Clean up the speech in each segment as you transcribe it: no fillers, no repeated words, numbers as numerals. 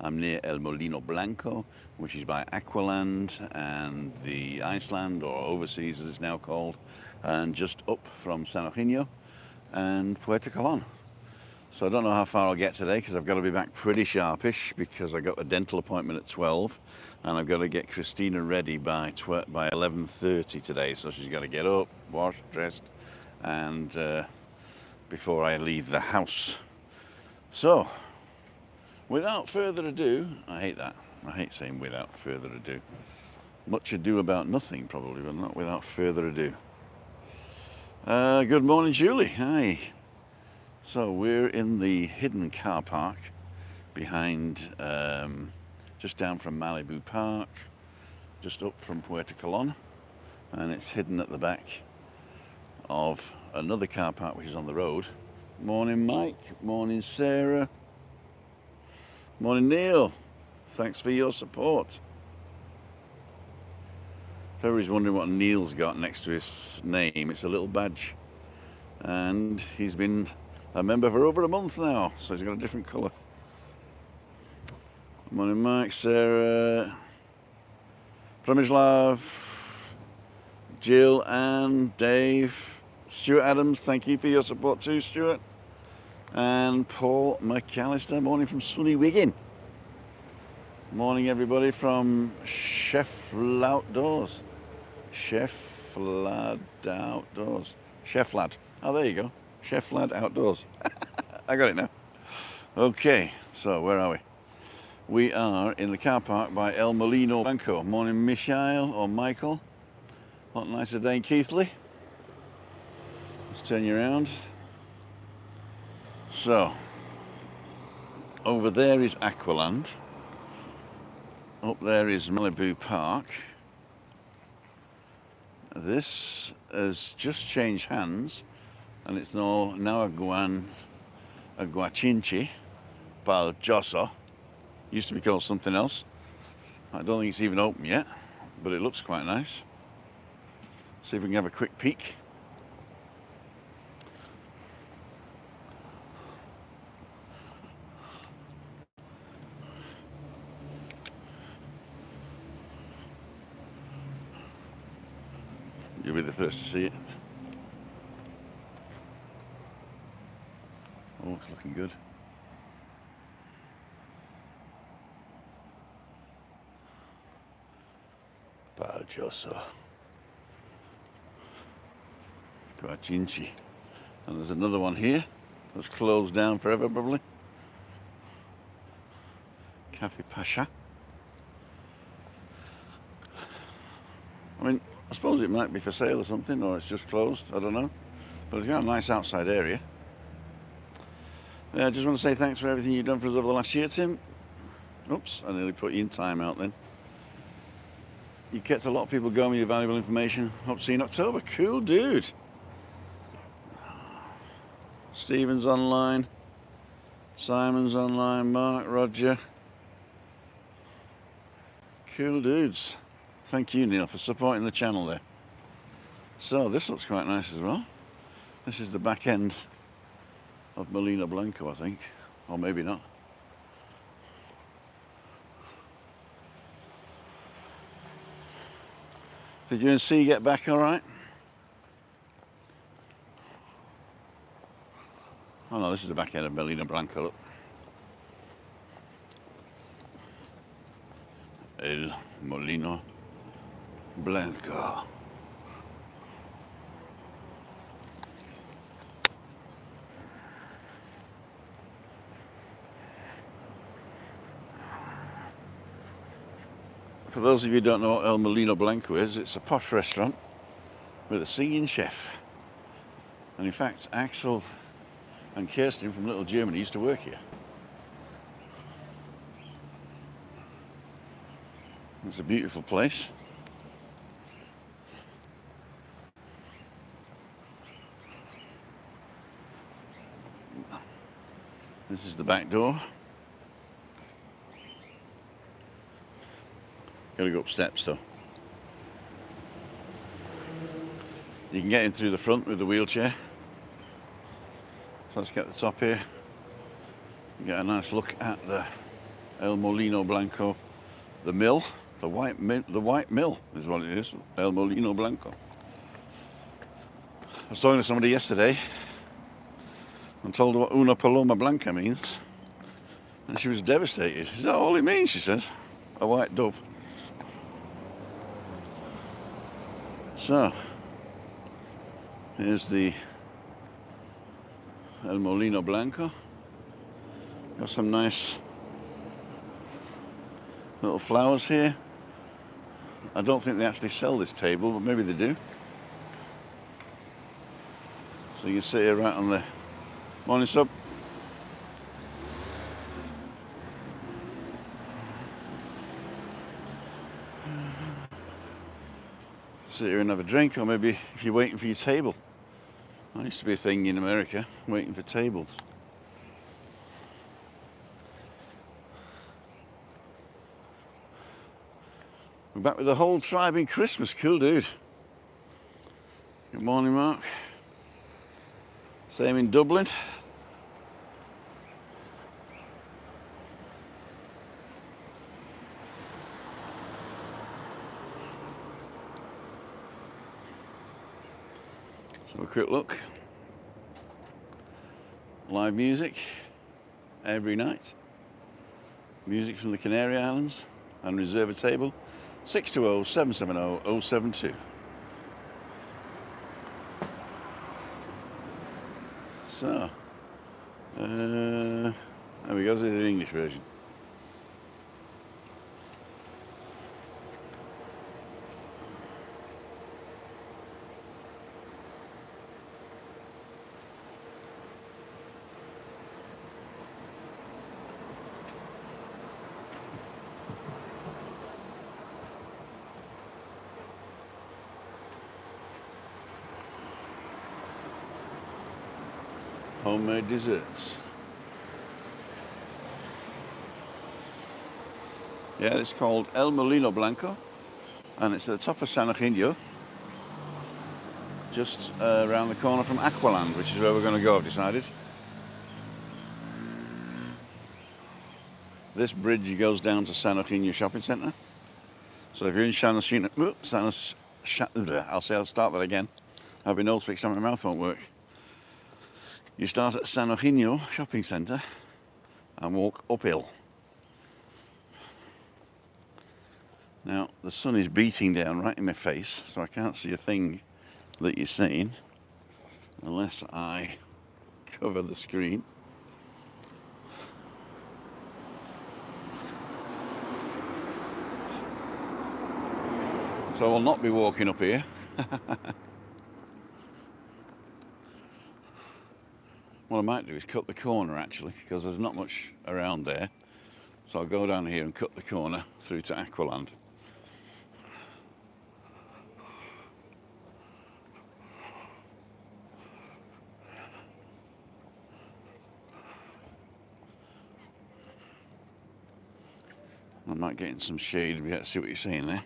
I'm near El Molino Blanco, which is by Aqualand and the Iceland, or Overseas as it's now called, and just up from San Eugenio and Puerto Colon. So I don't know how far I'll get today because I've got to be back pretty sharpish because I got a dental appointment at 12 and I've got to get Christina ready by 11:30 today. So she's got to get up, washed, dressed, and before I leave the house. So without further ado, I hate that. I hate saying without further ado. Much ado about nothing probably, but not without further ado. Good morning, Julie. Hi. So we're in the hidden car park behind, just down from Malibu Park, just up from Puerto Colon, and it's hidden at the back of another car park which is on the road. Morning, Mike. Morning, Sarah. Morning, Neil. Thanks for your support. If everybody's wondering what Neil's got next to his name, it's a little badge, and he's been a member for over a month now, so he's got a different colour. Morning, Mike, Sarah, Premislav, Jill, and Dave. Stuart Adams, thank you for your support too, Stuart. And Paul McAllister, morning from sunny Wigan. Morning, everybody, from Chef Outdoors. Chef Lad Outdoors. Chef Lad. Oh, there you go. Chef Lad Outdoors. I got it now. Okay, so where are we? We are in the car park by El Molino Blanco. Morning, Michael or Michael. What nicer day, Keithley. Let's turn you around. So, over there is Aqualand. Up there is Malibu Park. This has just changed hands, and it's now a Guachinchi Paljoso. Used to be called something else. I don't think it's even open yet, but it looks quite nice. See if we can have a quick peek. You'll be the first to see it. Oh, it's looking good. Paljoso. Guachinchi. And there's another one here that's closed down forever, probably. Cafe Pasha. I mean, I suppose it might be for sale or something, or it's just closed, I don't know. But it's got a nice outside area. I just want to say thanks for everything you've done for us over the last year, Tim. Oops, I nearly put you in time out then. You kept a lot of people going with your valuable information. Hope to see you in October. Cool, dude. Stephen's online. Simon's online. Mark, Roger. Cool dudes. Thank you, Neil, for supporting the channel there. So this looks quite nice as well. This is the back end of Molino Blanco, I think. Or maybe not. Did you and C get back all right? Oh no, this is the back end of Molino Blanco, look. El Molino Blanco. For those of you who don't know what El Molino Blanco is, it's a posh restaurant with a singing chef. And in fact, Axel and Kirsten from Little Germany used to work here. It's a beautiful place. This is the back door. Gotta go up steps though. You can get in through the front with the wheelchair. So let's get the top here. Get a nice look at the El Molino Blanco, the mill, the white mill is what it is. El Molino Blanco. I was talking to somebody yesterday and told her what Una Paloma Blanca means, and she was devastated. Is that all it means? She says, a white dove. So, here's the El Molino Blanco. Got some nice little flowers here. I don't think they actually sell this table, but maybe they do. So you can sit here right on the morning sub. Sit here and have a drink, or maybe if you're waiting for your table. That used to be a thing in America, waiting for tables. We're back with the whole tribe in Christmas. Cool, dude. Good morning, Mark. Same in Dublin. So a quick look. Live music every night. Music from the Canary Islands, and reserve a table 620-770-072. So, there we go, this is the English version. Homemade desserts. Yeah, it's called El Molino Blanco, and it's at the top of San Eugenio, just around the corner from Aqualand, which is where we're going to go, I've decided. This bridge goes down to San Eugenio Shopping Centre. So if you're in I'll start that again. I've been nose fixed on my mouth won't work. You start at San Eugenio Shopping Centre and walk uphill. Now, the sun is beating down right in my face, so I can't see a thing that you're seeing unless I cover the screen. So I will not be walking up here. What I might do is cut the corner actually, because there's not much around there. So I'll go down here and cut the corner through to Aqualand. I might get in some shade, we have to see what you're saying there.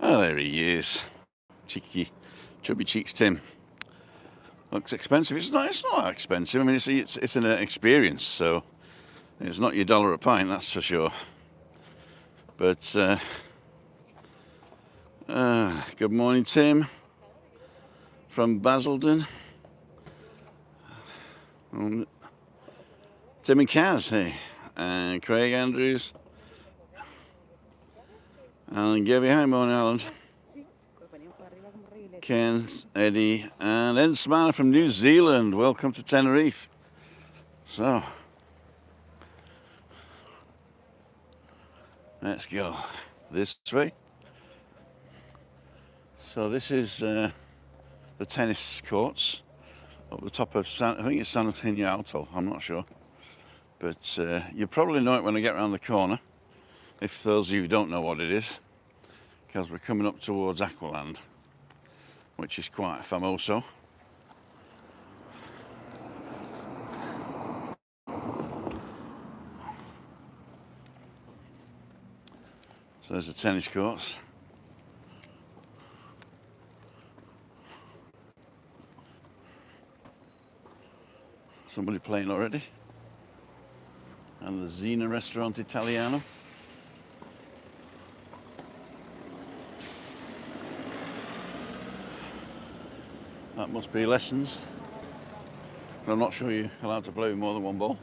Oh, there he is. Cheeky, chubby cheeks Tim. Looks expensive. It's not expensive. I mean, it's an experience, so it's not your $1 a pint, that's for sure. But good morning, Tim, from Basildon. Tim and Kaz, hey, and Craig Andrews, Alan Gabby, hi, morning, Alan. Ken, Eddie, and Ed Smana from New Zealand. Welcome to Tenerife. So, let's go this way. So this is the tennis courts up the top of I think it's San Eugenio Alto, I'm not sure. But you'll probably know it when I get around the corner, if those of you who don't know what it is, because we're coming up towards Aqualand, which is quite famoso. So there's the tennis courts. Somebody playing already. And the Zena Restaurant Italiano. That must be lessons. But I'm not sure you're allowed to play with more than one ball.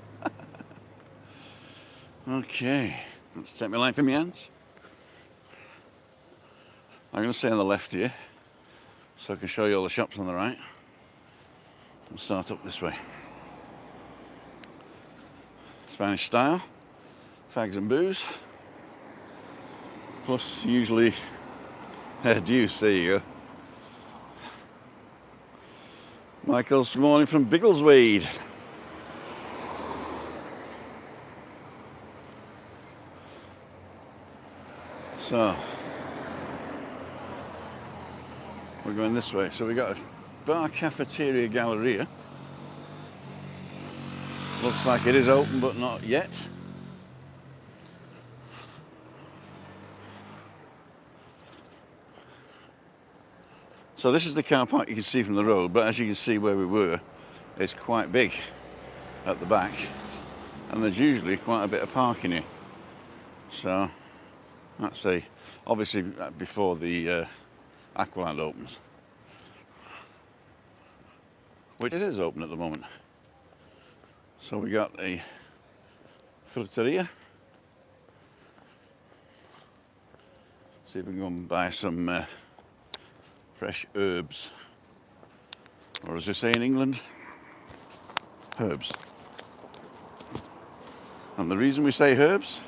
Okay, let's take my life in my hands. I'm going to stay on the left here, so I can show you all the shops on the right. We'll start up this way. Spanish style, fags and booze, plus usually deuce, there you go. Michael's morning from Biggleswade. So, we're going this way. So we got a bar, cafeteria, galleria. Looks like it is open, but not yet. So this is the car park you can see from the road, but as you can see where we were, it's quite big at the back, and there's usually quite a bit of parking here. So that's obviously before the Aqualand opens, which is open at the moment. So we got a filateria. See if we can go and buy some fresh herbs, or as we say in England, herbs. And the reason we say herbs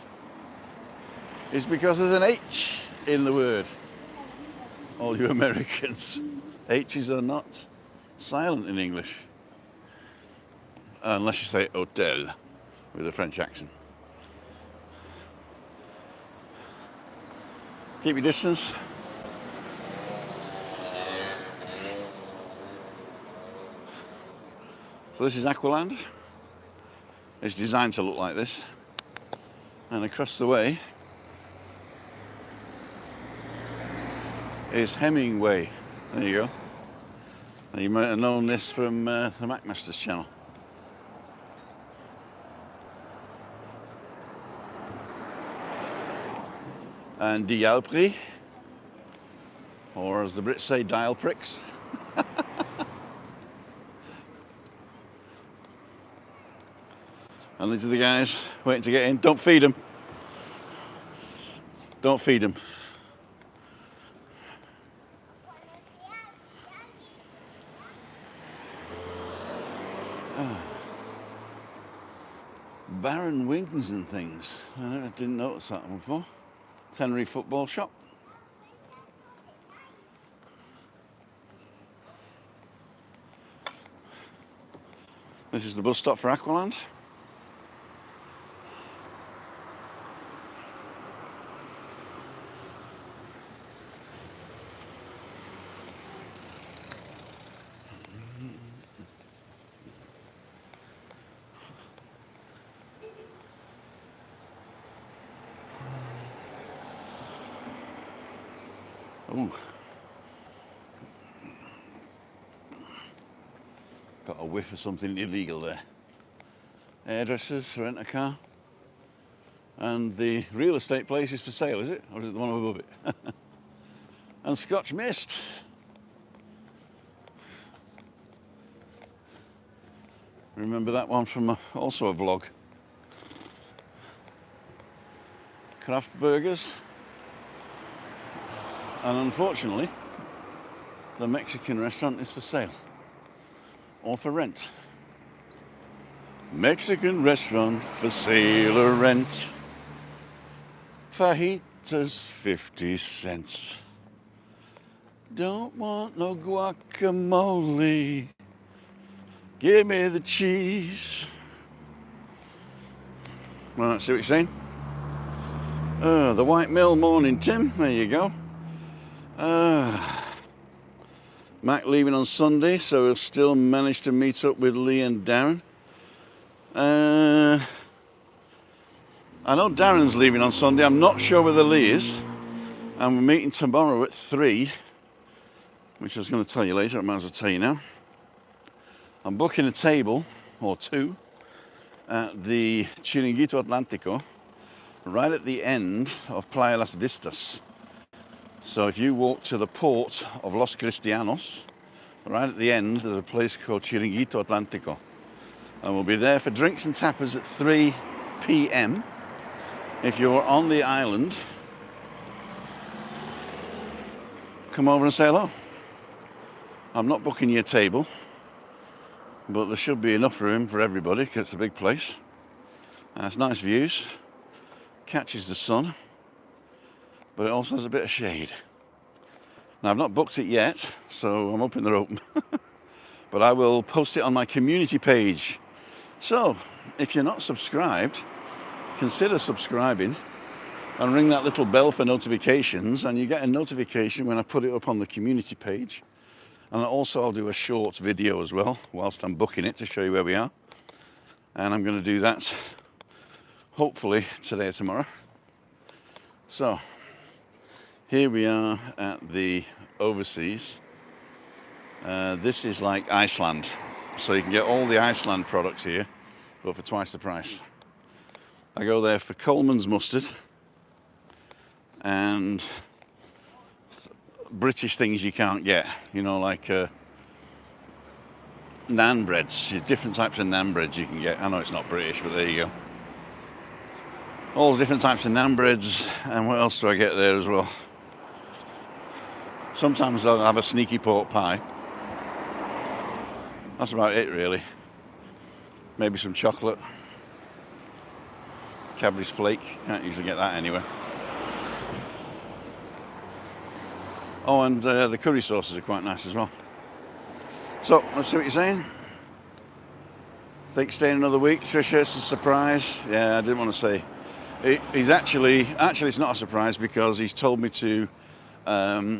is because there's an H in the word. All you Americans, H's are not silent in English, unless you say hotel with a French accent. Keep your distance. So this is Aqualand. It's designed to look like this. And across the way is Hemingway. There you go. And you might have known this from the McMaster's channel. And Dialpri, or as the Brits say, dial pricks. And these are the guys waiting to get in. Don't feed them. Don't feed them. Baron wings and things. I didn't notice that one before. Tenerife football shop. This is the bus stop for Aqualand. Ooh. Got a whiff of something illegal there. Hairdressers, rent a car. And the real estate place is for sale, is it? Or is it the one above it? And Scotch Mist. Remember that one from also a vlog. Craft burgers. And unfortunately, the Mexican restaurant is for sale or for rent. Mexican restaurant for sale or rent. Fajitas 50 cents. Don't want no guacamole. Give me the cheese. Right, see what you're saying? The White Mill morning, Tim. There you go. Mac leaving on Sunday, so he'll still manage to meet up with Lee and Darren. I know Darren's leaving on Sunday. I'm not sure whether Lee is. And we're meeting tomorrow at 3, which I was going to tell you later. I might as well tell you now. I'm booking a table or 2 at the Chiringuito Atlántico, right at the end of Playa Las Vistas. So if you walk to the port of Los Cristianos, right at the end there's a place called Chiringuito Atlántico. And we'll be there for drinks and tapas at 3 p.m. If you're on the island, come over and say hello. I'm not booking you a table, but there should be enough room for everybody because it's a big place. And it's nice views, catches the sun, but it also has a bit of shade. Now I've not booked it yet, so I'm hoping they're open. But I will post it on my community page. So if you're not subscribed, consider subscribing and ring that little bell for notifications, and you get a notification when I put it up on the community page. And also I'll do a short video as well whilst I'm booking it to show you where we are. And I'm going to do that hopefully today or tomorrow. So here we are at the Overseas. This is like Iceland. So you can get all the Iceland products here, but for twice the price. I go there for Coleman's mustard and British things you can't get, you know, like naan breads, different types of naan breads you can get. I know it's not British, but there you go. All the different types of naan breads, and what else do I get there as well? Sometimes I'll have a sneaky pork pie. That's about it really. Maybe some chocolate. Cadbury's flake, can't usually get that anywhere. Oh, and the curry sauces are quite nice as well. So, let's see what you're saying. Think staying another week, Trisha, it's a surprise. Yeah, I didn't want to say. He's actually it's not a surprise because he's told me to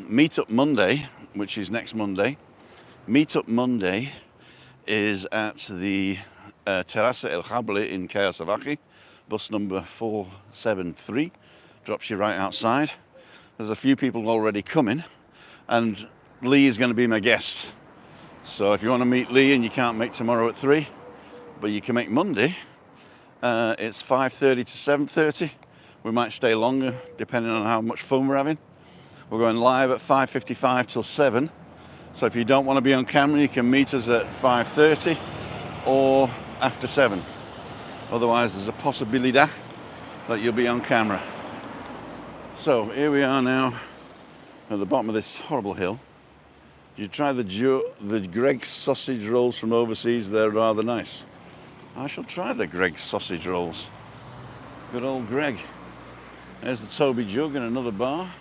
meet up Monday, which is next Monday. Meet up Monday is at the Terraza El Jable in Cayo Salvaje, bus number 473, drops you right outside. There's a few people already coming, and Lee is going to be my guest. So if you want to meet Lee and you can't make tomorrow at 3, but you can make Monday, it's 5:30 to 7:30. We might stay longer depending on how much fun we're having. We're going live at 5:55 till 7. So if you don't want to be on camera, you can meet us at 5:30 or after 7. Otherwise, there's a possibility that you'll be on camera. So here we are now at the bottom of this horrible hill. You try the Greg's sausage rolls from Overseas, they're rather nice. I shall try the Greg's sausage rolls. Good old Greg. There's the Toby jug and another bar.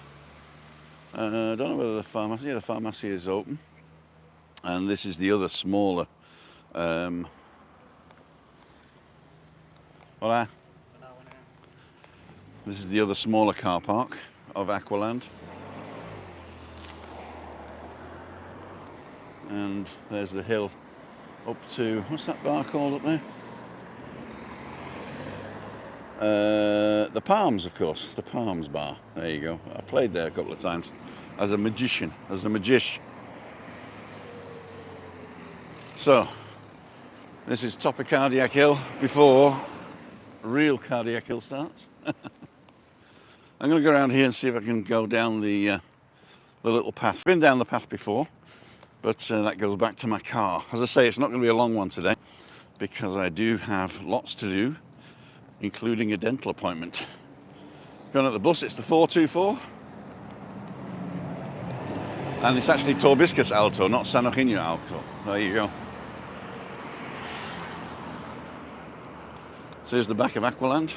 I don't know whether the pharmacy, yeah, the pharmacy is open. And this is the other smaller. Hola. This is the other smaller car park of Aqualand. And there's the hill up to, what's that bar called up there? The Palms, of course, the Palms bar. There you go. I played there a couple of times as a magician, So, this is top of Cardiac Hill before real Cardiac Hill starts. I'm going to go around here and see if I can go down the little path. Been down the path before, but that goes back to my car. As I say, it's not going to be a long one today because I do have lots to do, including a dental appointment. Going at the bus, it's the 424. And it's actually Torbiscus Alto, not San Eugenio Alto. There you go. So here's the back of Aqualand.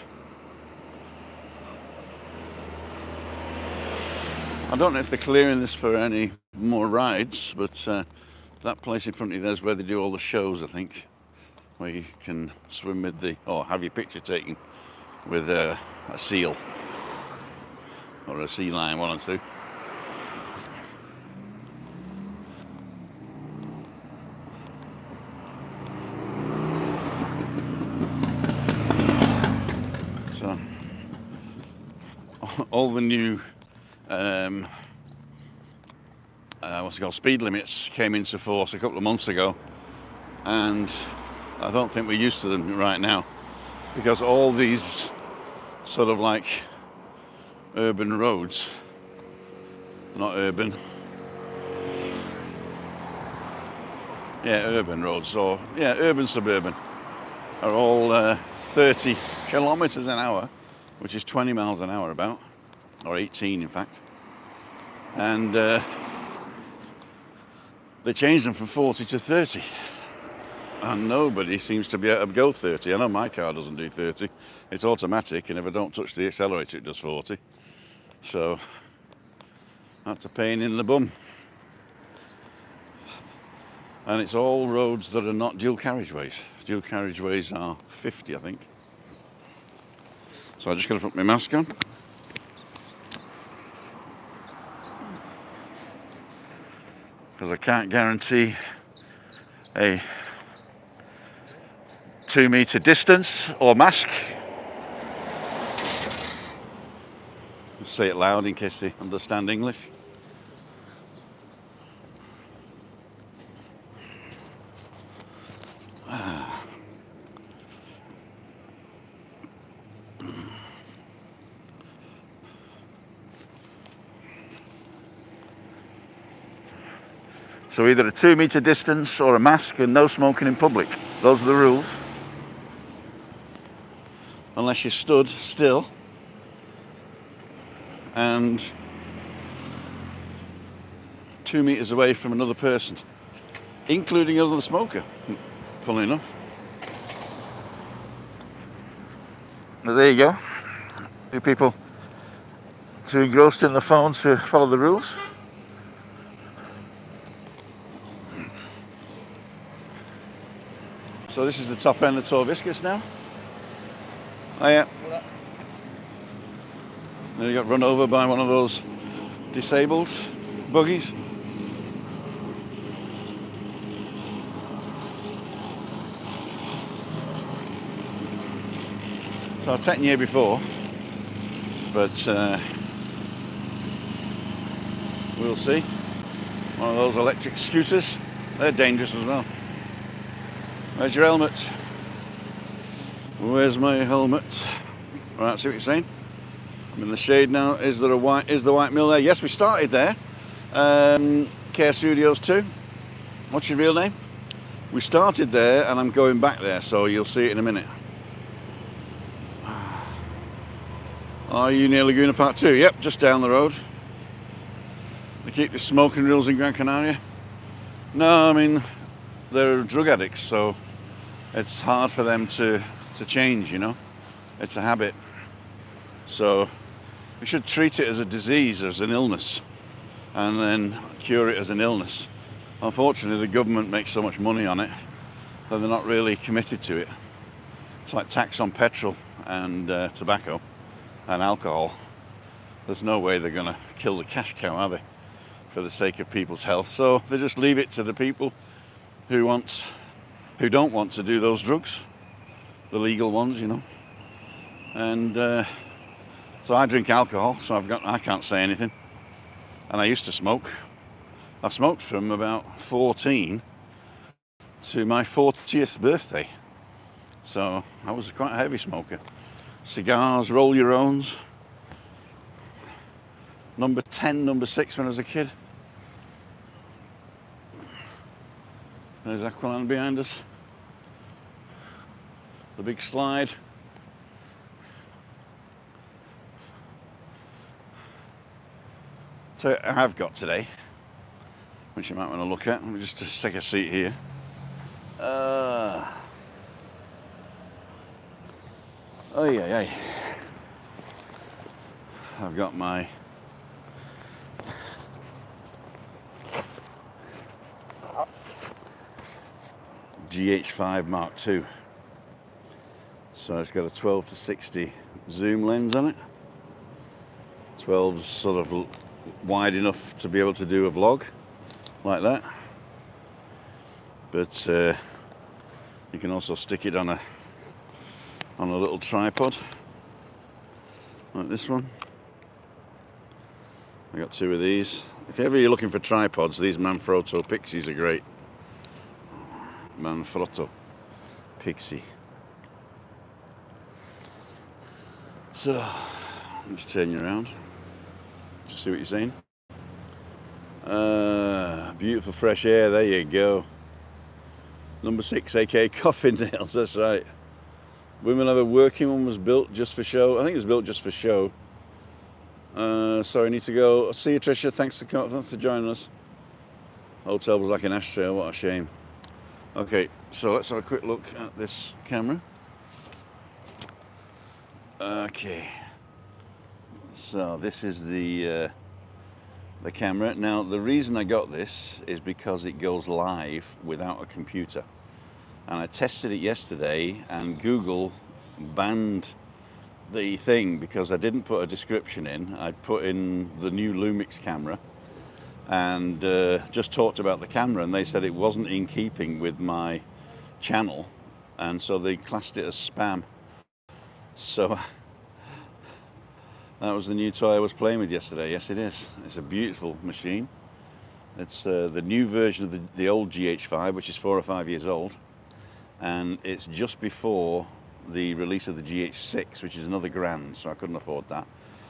I don't know if they're clearing this for any more rides, but that place in front of you there's where they do all the shows, I think, where you can swim with or have your picture taken with a seal or a sea lion, one or two. So all the new what's it called, speed limits came into force a couple of months ago, and I don't think we're used to them right now, because all these sort of like urban roads, not urban, yeah, urban roads, or yeah, urban suburban, are all 30 kilometers an hour, which is 20 miles an hour about, or 18 in fact. And they changed them from 40 to 30. And nobody seems to be able to go 30. I know my car doesn't do 30. It's automatic, and if I don't touch the accelerator, it does 40. So that's a pain in the bum. And it's all roads that are not dual carriageways. Dual carriageways are 50, I think. So I just got to put my mask on. Because I can't guarantee a 2-meter distance or mask. Just say it loud in case they understand English. So either a 2-meter distance or a mask and no smoking in public. Those are the rules. Unless you're stood still and 2 meters away from another person, including another smoker, funnily enough. But there you go. You people too engrossed in the phone to follow the rules. So this is the top end of Torviscus now. Oh yeah. Then you got run over by one of those disabled buggies. So I've taken you here before, but we'll see. One of those electric scooters, they're dangerous as well. Where's your helmet? Where's my helmet? Right, see what you're saying? I'm in the shade now. Is the White Mill there? Yes, we started there. Care Studios 2. What's your real name? We started there and I'm going back there, so you'll see it in a minute. Are you near Laguna Park 2? Yep, just down the road. They keep the smoking rules in Gran Canaria. No, I mean, they're drug addicts, so it's hard for them to change, you know. It's a habit. So we should treat it as a disease, as an illness, and then cure it as an illness. Unfortunately, the government makes so much money on it that they're not really committed to it. It's like tax on petrol and tobacco and alcohol. There's no way they're going to kill the cash cow, are they, for the sake of people's health? So they just leave it to the people who don't want to do those drugs, the legal ones, you know. And so I drink alcohol, so I can't say anything. And I used to smoke. I smoked from about 14 to my 40th birthday. So I was quite a heavy smoker. Cigars, roll your owns. Number 10, number 6 when I was a kid. There's Aqualand behind us. The big slide. So I've got today, which you might want to look at. Let me just take a seat here. Oh yeah. I've got my GH5 Mark II. So it's got a 12 to 60 zoom lens on it. 12's sort of wide enough to be able to do a vlog like that. But you can also stick it on a little tripod like this one. I got 2 of these. If ever you're looking for tripods, these Manfrotto Pixies are great. Manfrotto. Pixie. So let's turn you around to see what you're saying. Beautiful fresh air, there you go. Number 6, aka Coffin Nails, that's right. Women have a working one, was built just for show. I think it was built just for show. Sorry, I need to go. See you, Tricia. Thanks for joining us. Hotel was like an ashtray, what a shame. Okay, so let's have a quick look at this camera. Okay, so this is the camera. Now, the reason I got this is because it goes live without a computer. And I tested it yesterday, and Google banned the thing because I didn't put a description in. I'd put in the new Lumix camera and just talked about the camera, and they said it wasn't in keeping with my channel, and so they classed it as spam. So that was the new toy I was playing with yesterday. Yes, it is. It's a beautiful machine. It's the new version of the old GH5, which is 4 or 5 years old, and it's just before the release of the GH6, which is another grand, so I couldn't afford that.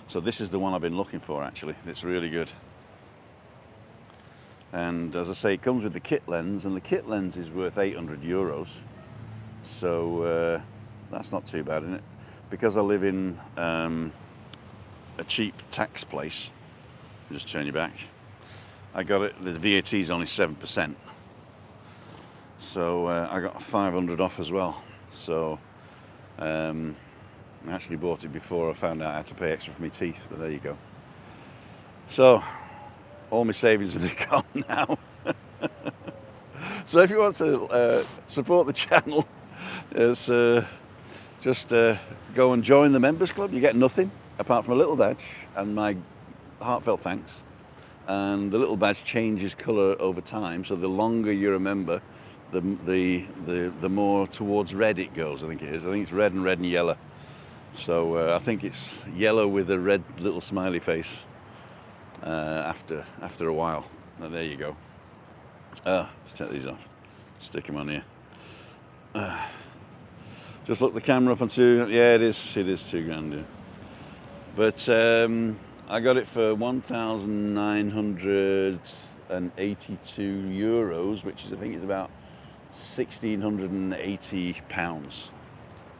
So this is the one I've been looking for, actually. It's really good. And as I say, it comes with the kit lens, and the kit lens is worth €800. So that's not too bad, isn't it? Because I live in a cheap tax place, just turn you back, I got it, the VAT is only 7%. So I got 500 off as well. So I actually bought it before I found out I had to pay extra for my teeth, but there you go. So all my savings are gone now. So if you want to support the channel, just go and join the members club. You get nothing apart from a little badge and my heartfelt thanks. And the little badge changes colour over time, so the longer you're a member, the more towards red it goes. I think it is. I think it's red and yellow. So I think it's yellow with a red little smiley face after a while. Now, there you go. Let's take these off. Stick them on here. Just look the camera up onto. Yeah, it is 2 grand. Yeah. But I got it for €1,982, which is, I think, it's about £1,680.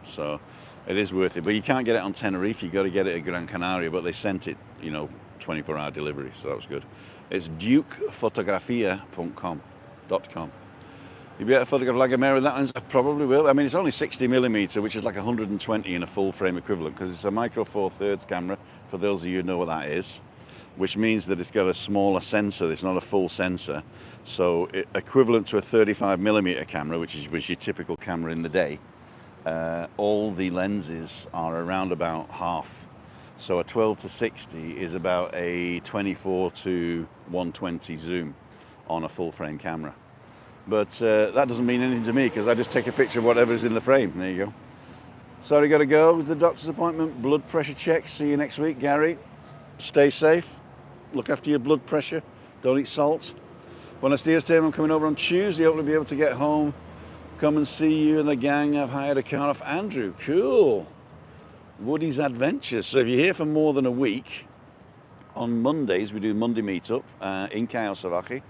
So it is worth it. But you can't get it on Tenerife. You got to get it at Gran Canaria. But they sent it, 24-hour delivery, so that was good. It's dukefotografia.com. You'll be able to photograph like a mirror with that lens? I probably will. I mean, it's only 60mm, which is like 120 in a full frame equivalent, because it's a micro 4/3 camera, for those of you who know what that is, which means that it's got a smaller sensor. It's not a full sensor. So equivalent to a 35mm camera, which is your typical camera in the day, all the lenses are around about half. So a 12-60 is about a 24-120 zoom on a full frame camera. But that doesn't mean anything to me, because I just take a picture of whatever's in the frame. There you go. Sorry, got to go with the doctor's appointment. Blood pressure check. See you next week, Gary. Stay safe. Look after your blood pressure. Don't eat salt. Buenos dias, Tim. I'm coming over on Tuesday. Hope to be able to get home. Come and see you and the gang. I've hired a car off Andrew. Cool. Woody's Adventures. So if you're here for more than a week, on Mondays we do Monday meetup in Cayo Salvaje.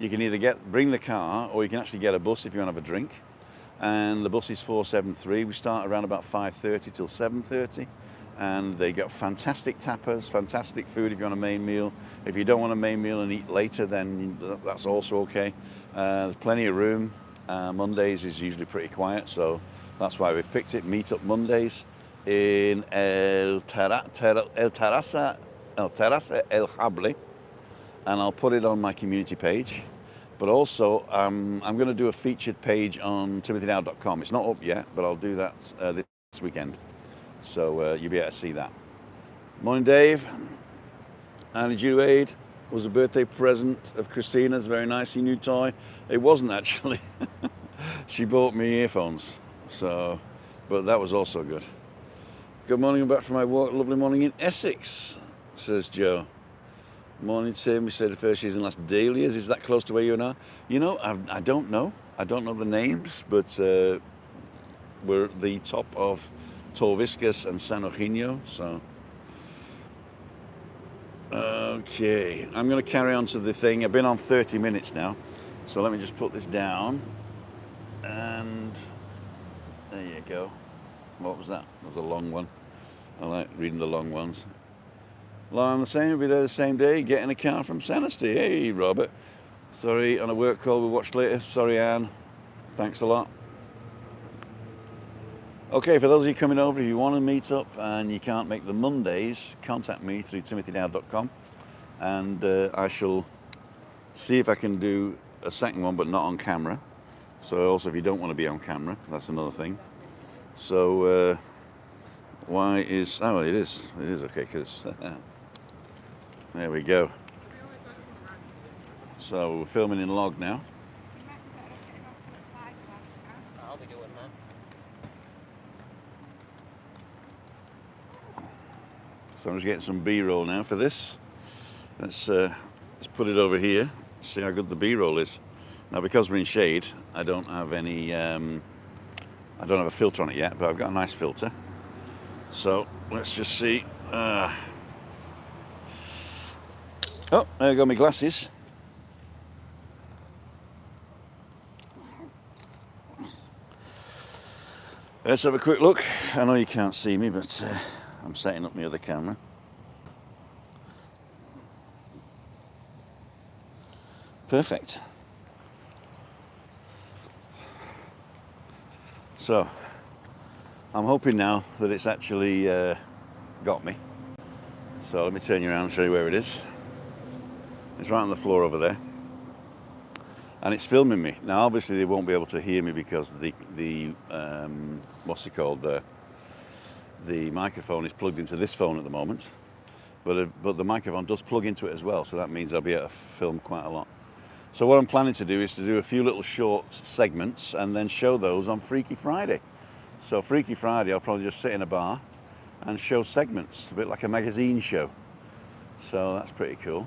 You can either bring the car, or you can actually get a bus if you want to have a drink. And the bus is 473. We start around about 5:30 till 7:30. And they got fantastic tapas, fantastic food if you want a main meal. If you don't want a main meal and eat later, then that's also okay. There's plenty of room. Mondays is usually pretty quiet, so that's why we've picked it. Meetup Mondays in Terraza El Hable. And I'll put it on my community page. But also, I'm going to do a featured page on timothydow.com. It's not up yet, but I'll do that this weekend. So you'll be able to see that. Morning, Dave. Annie Juade was a birthday present of Christina's. Very nice new toy. It wasn't actually. She bought me earphones. But that was also good. Good morning, I'm back from my walk. Lovely morning in Essex, says Joe. Morning, Tim. We said the first years and last dahlias. Is that close to where you are? I don't know. I don't know the names, but we're at the top of Torviscas and San Eugenio, so okay, I'm going to carry on to the thing. I've been on 30 minutes now, so let me just put this down, and there you go. What was that? That was a long one. I like reading the long ones. Lauren the same, we'll be there the same day, getting a car from Sanity. Hey, Robert. Sorry, on a work call, we'll watch later. Sorry, Anne. Thanks a lot. Okay, for those of you coming over, if you want to meet up and you can't make the Mondays, contact me through timothydowd.com, and I shall see if I can do a second one, but not on camera. So also, if you don't want to be on camera, that's another thing. So why is, oh, it is okay, because there we go. So we're filming in log now. I'll be doing that. So I'm just getting some B-roll now for this. Let's put it over here, see how good the B-roll is. Now, because we're in shade, I don't have any, I don't have a filter on it yet, but I've got a nice filter. So let's just see. Oh, there go my glasses. Let's have a quick look. I know you can't see me, but I'm setting up my other camera. Perfect. So, I'm hoping now that it's actually got me. So let me turn you around and show you where it is. It's right on the floor over there. And it's filming me. Now obviously they won't be able to hear me because the what's it called, the microphone is plugged into this phone at the moment, but the microphone does plug into it as well, so that means I'll be able to film quite a lot. So what I'm planning to do is to do a few little short segments and then show those on Freaky Friday. So Freaky Friday I'll probably just sit in a bar and show segments, a bit like a magazine show. So that's pretty cool.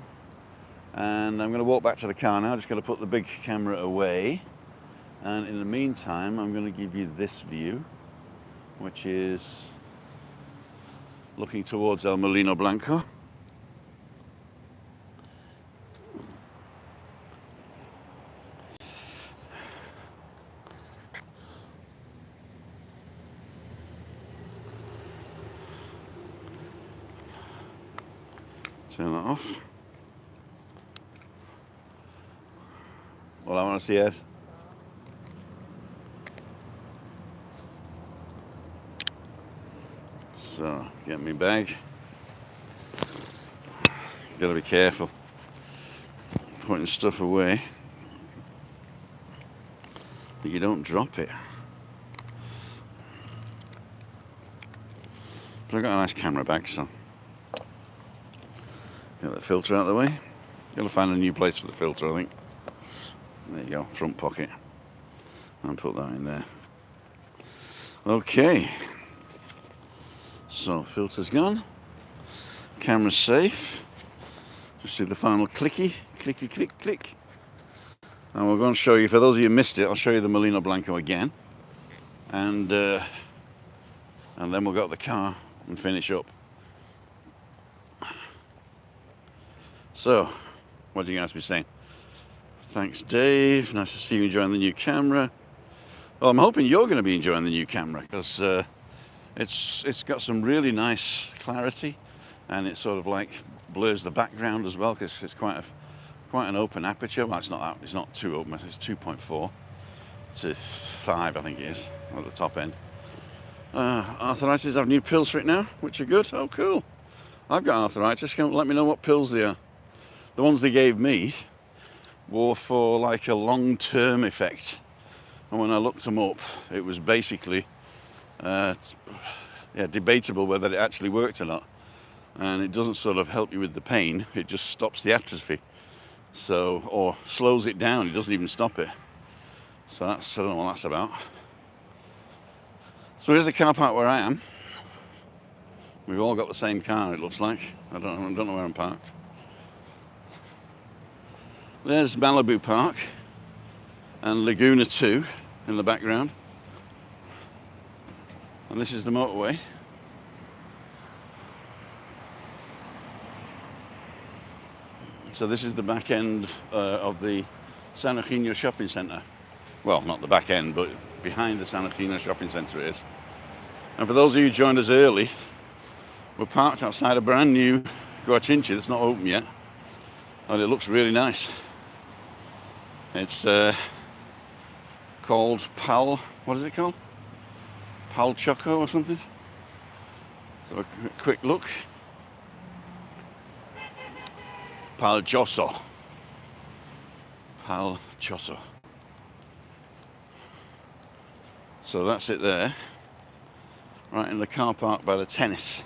And I'm going to walk back to the car now, just going to put the big camera away, and in the meantime I'm going to give you this view, which is looking towards El Molino Blanco. Turn that off. All I want to see is so get me bag. Gotta be careful putting stuff away that you don't drop it. But I've got a nice camera bag, so get the filter out of the way. Gotta find a new place for the filter, I think. There you go, front pocket. And put that in there. Okay. So filter's gone. Camera's safe. Just do the final clicky, clicky, click, click. And we're going to show you, for those of you who missed it, I'll show you the Molino Blanco again. And then we'll go to the car and finish up. So, what do you guys be saying? Thanks, Dave. Nice to see you enjoying the new camera. Well, I'm hoping you're going to be enjoying the new camera because it's got some really nice clarity, and it sort of like blurs the background as well because it's quite an open aperture. Well, it's not too open. It's 2.4 to 5, I think it is, at the top end. Arthritis have new pills for it now, which are good. Oh, cool. I've got arthritis. Can let me know what pills they are. The ones they gave me were for like a long-term effect, and when I looked them up, it was basically debatable whether it actually worked or not. And it doesn't sort of help you with the pain, it just stops the atrophy, so, or slows it down. It doesn't even stop it. So that's, I don't know what that's about. So here's the car park where I am. We've all got the same car, it looks like. I don't know where I'm parked. There's Malibu Park and Laguna 2 in the background. And this is the motorway. So this is the back end of the San Eugenio shopping centre. Well, not the back end, but behind the San Eugenio shopping centre it is. And for those of you who joined us early, we're parked outside a brand new Guachinchi that's not open yet. And it looks really nice. It's called Pal, what is it called? Pal Choco or something? So a quick look. Pal Choso. Pal Choso. So that's it there. Right in the car park by the tennis,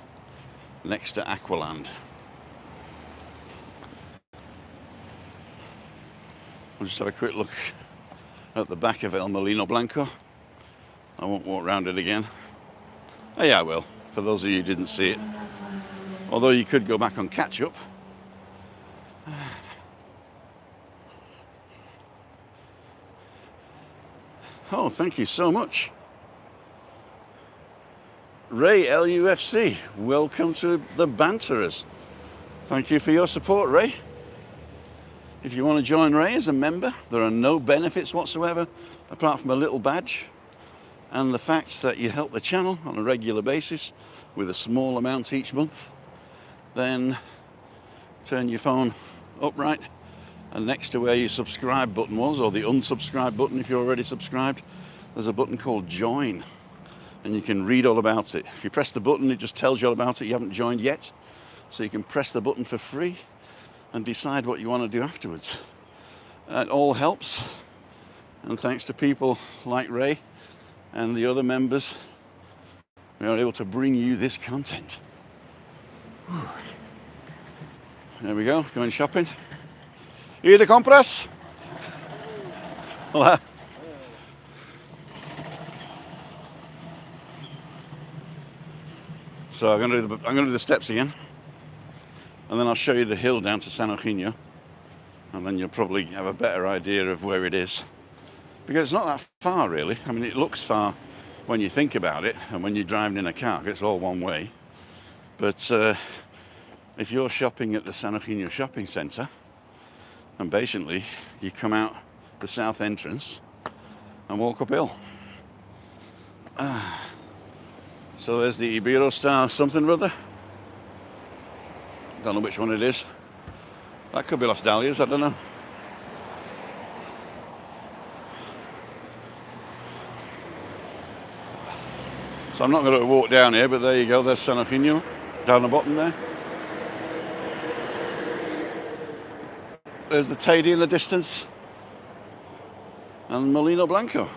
next to Aqualand. We'll just have a quick look at the back of El Molino Blanco. I won't walk around it again. Oh yeah, I will, for those of you who didn't see it. Although you could go back on catch up. Oh, thank you so much. Ray LUFC, welcome to the Banterers. Thank you for your support, Ray. If you want to join Ray as a member, there are no benefits whatsoever, apart from a little badge and the fact that you help the channel on a regular basis with a small amount each month. Then turn your phone upright, and next to where your subscribe button was, or the unsubscribe button if you're already subscribed, there's a button called join, and you can read all about it. If you press the button, it just tells you all about it. You haven't joined yet, so you can press the button for free and decide what you want to do afterwards. It all helps, and thanks to people like Ray and the other members, we are able to bring you this content. Whew. There we go, going shopping. ¿Y de compras? Hola. So I'm going to do the steps again, and then I'll show you the hill down to San Eugenio, and then you'll probably have a better idea of where it is. Because it's not that far really. I mean, it looks far when you think about it, and when you're driving in a car, it's all one way. But if you're shopping at the San Eugenio shopping centre, and basically you come out the south entrance and walk uphill. So there's the Ibero Star something or other. Don't know which one it is. That could be Las Dahlias, I don't know. So I'm not going to walk down here, but there you go, there's San Eugenio, down the bottom there. There's the Teide in the distance, and Molino Blanco.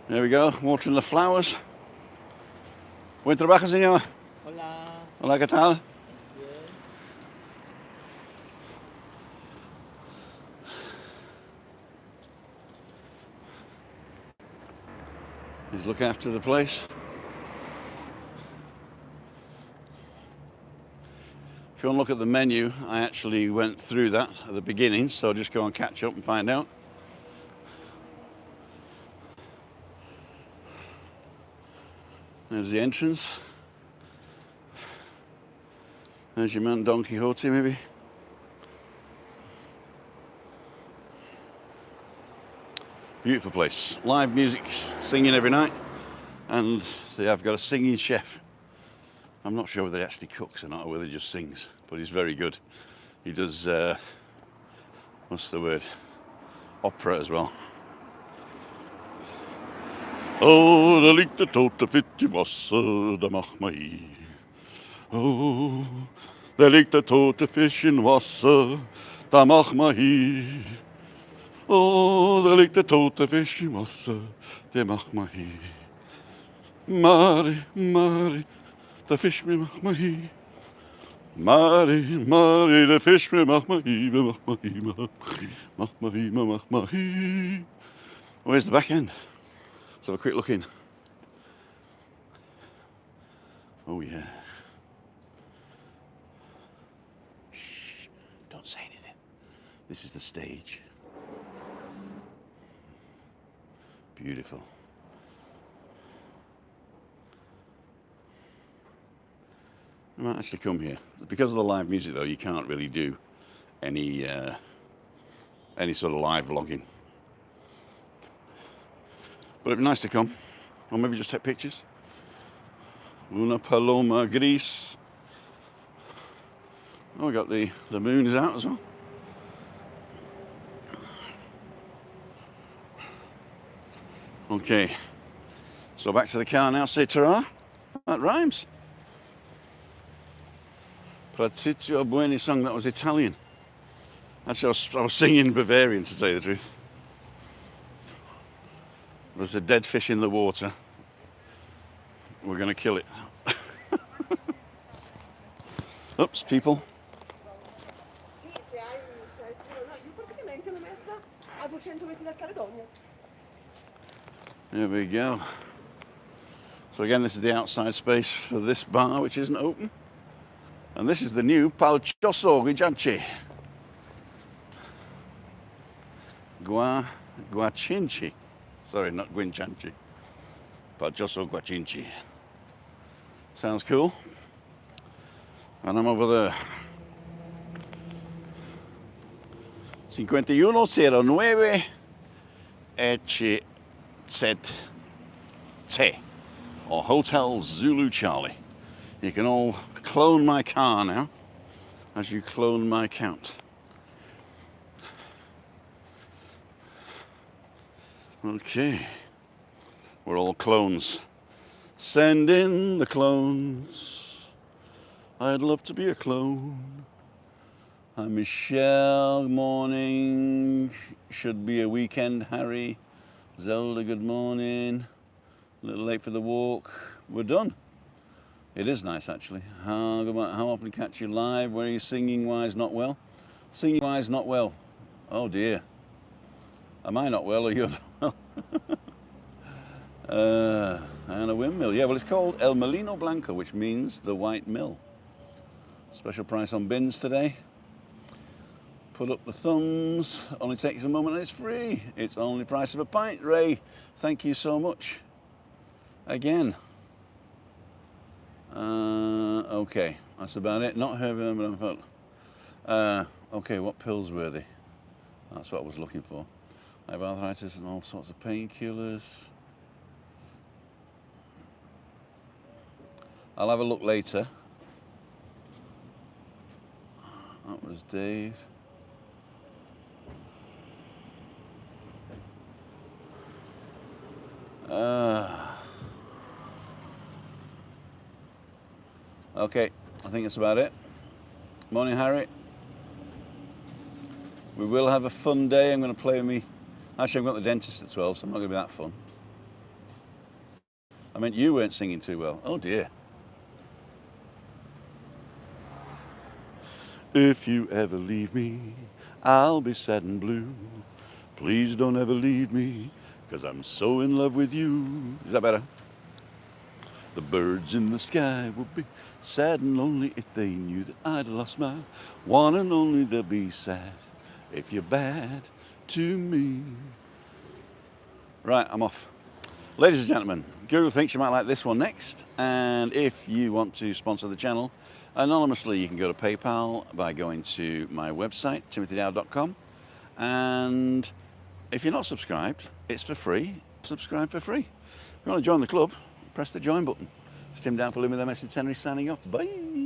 There we go, watering the flowers. Buen trabajo, señor. Hola. Hola, ¿qué tal? He's looking after the place. If you want to look at the menu, I actually went through that at the beginning, so just go and catch up and find out. There's the entrance. There's your man Don Quixote, maybe. Beautiful place. Live music, singing every night, and they have got a singing chef. I'm not sure whether he actually cooks or not, or whether he just sings, but he's very good. He does, what's the word? Opera as well. Oh, der liegt der tote Fisch im Wasser, da mach mal hi. Oh, der liegt der tote Fisch im Wasser, da mach mal hi. Oh, der liegt der tote Fisch im Wasser, der mach mal hi. Mari, Mari, der Fisch mir mach mal hi. Mari, Mari, der Fisch mir mach mal hi, mach mal hi, mach mal hi, mach mal hi. Where's the back end? Let's have a quick look in. Oh yeah. Shh, don't say anything. This is the stage. Beautiful. I might actually come here. Because of the live music though, you can't really do any sort of live vlogging. But it'd be nice to come. Or maybe just take pictures. Una paloma gris. Oh, we got the moon is out as well. Okay. So back to the car now, say ta-ra. That rhymes. Pratizio Buoni song, that was Italian. Actually, I was singing Bavarian, to tell you the truth. There's a dead fish in the water. We're going to kill it. Oops, people. There we go. So again, this is the outside space for this bar, which isn't open. And this is the new Palcioso Guincianci. Guacinci. Sorry, not Guincianci. Palcioso Guacinci. Sounds cool. And I'm over there. 5109 ECZ or Hotel Zulu Charlie. You can all clone my car now as you clone my account. Okay, we're all clones. Send in the clones. I'd love to be a clone. Hi Michelle, good morning. Should be a weekend, Harry. Zelda, good morning. A little late for the walk. We're done. It is nice actually. How often catch you live? Where are you singing wise not well? Singing wise not well. Oh dear. Am I not well or you're not well? And a windmill. Yeah, well it's called El Molino Blanco, which means the white mill. Special price on bins today. Put up the thumbs. Only takes a moment and it's free. It's only price of a pint. Ray, thank you so much. Again. Okay, that's about it. Not heavy, but I felt. Okay, what pills were they? That's what I was looking for. I have arthritis and all sorts of painkillers. I'll have a look later. That was Dave. Okay, I think that's about it. Morning, Harry. We will have a fun day. I'm going to play with me. Actually, I've got the dentist at 12, so I'm not going to be that fun. I meant you weren't singing too well. Oh dear. If you ever leave me, I'll be sad and blue. Please don't ever leave me, 'cause I'm so in love with you. Is that better? The birds in the sky would be sad and lonely if they knew that I'd lost my one and only. They'll be sad if you're bad to me. Right, I'm off. Ladies and gentlemen, Guru thinks you might like this one next. And if you want to sponsor the channel anonymously, you can go to PayPal by going to my website, timothydow.com. And if you're not subscribed, it's for free. Subscribe for free. If you want to join the club, press the join button. It's Tim Dow for Living with MS in Tenerife signing off. Bye.